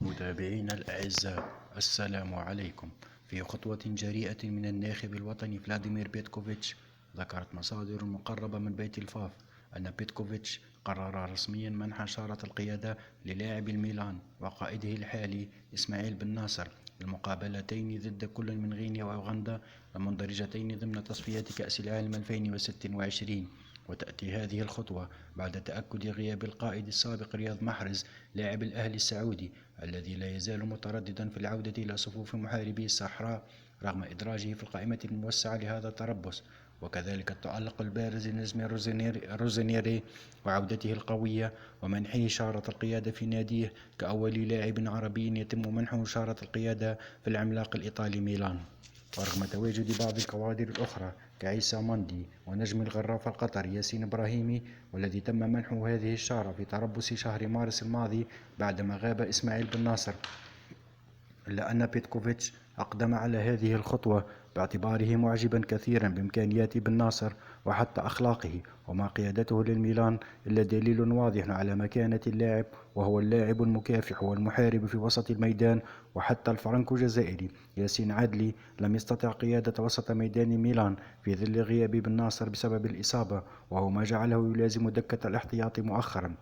متابعينا الأعزاء، السلام عليكم. في خطوة جريئة من الناخب الوطني فلاديمير بيتكوفيتش، ذكرت مصادر مقربة من بيت الفاف أن بيتكوفيتش قرر رسميا منح شارة القيادة للاعب الميلان وقائده الحالي إسماعيل بن ناصر المقابلتين ضد كل من غينيا وأوغندا المندرجتين ضمن تصفية كأس العالم 2026. وتأتي هذه الخطوة بعد تأكد غياب القائد السابق رياض محرز لاعب الأهلي السعودي الذي لا يزال مترددا في العودة إلى صفوف محاربي الصحراء رغم إدراجه في القائمة الموسعة لهذا التربص. وكذلك التألق البارز لنجم روزينيري وعودته القوية ومنحه شارة القيادة في ناديه كأول لاعب عربي يتم منحه شارة القيادة في العملاق الإيطالي ميلان، ورغم تواجد بعض الكوادر الأخرى كعيسى مندي ونجم الغراف القطري ياسين إبراهيمي، والذي تم منحه هذه الشارة في تربص شهر مارس الماضي بعدما غاب إسماعيل بن ناصر، إلا أن بيتكوفيتش أقدم على هذه الخطوة باعتباره معجبا كثيرا بإمكانيات بن ناصر وحتى أخلاقه وما قيادته للميلان، إلا دليل واضح على مكانة اللاعب، وهو اللاعب المكافح والمحارب في وسط الميدان. وحتى الفرنكو جزائري ياسين عدلي لم يستطع قيادة وسط ميدان ميلان في ظل غياب بن ناصر بسبب الإصابة، وهو ما جعله يلازم دكة الاحتياط مؤخرا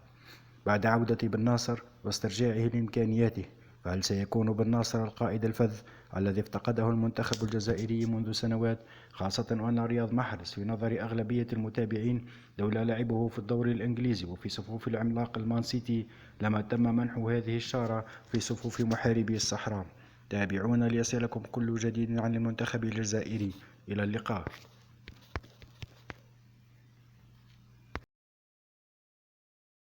بعد عودة بن ناصر واسترجاعه لإمكانياته. فهل سيكون بن ناصر القائد الفذ الذي افتقده المنتخب الجزائري منذ سنوات، خاصة وأن رياض محرز في نظر أغلبية المتابعين لولا لعبه في الدوري الإنجليزي وفي صفوف العملاق المان سيتي لما تم منحه هذه الشارة في صفوف محاربي الصحراء؟ تابعونا ليصلكم كل جديد عن المنتخب الجزائري. إلى اللقاء.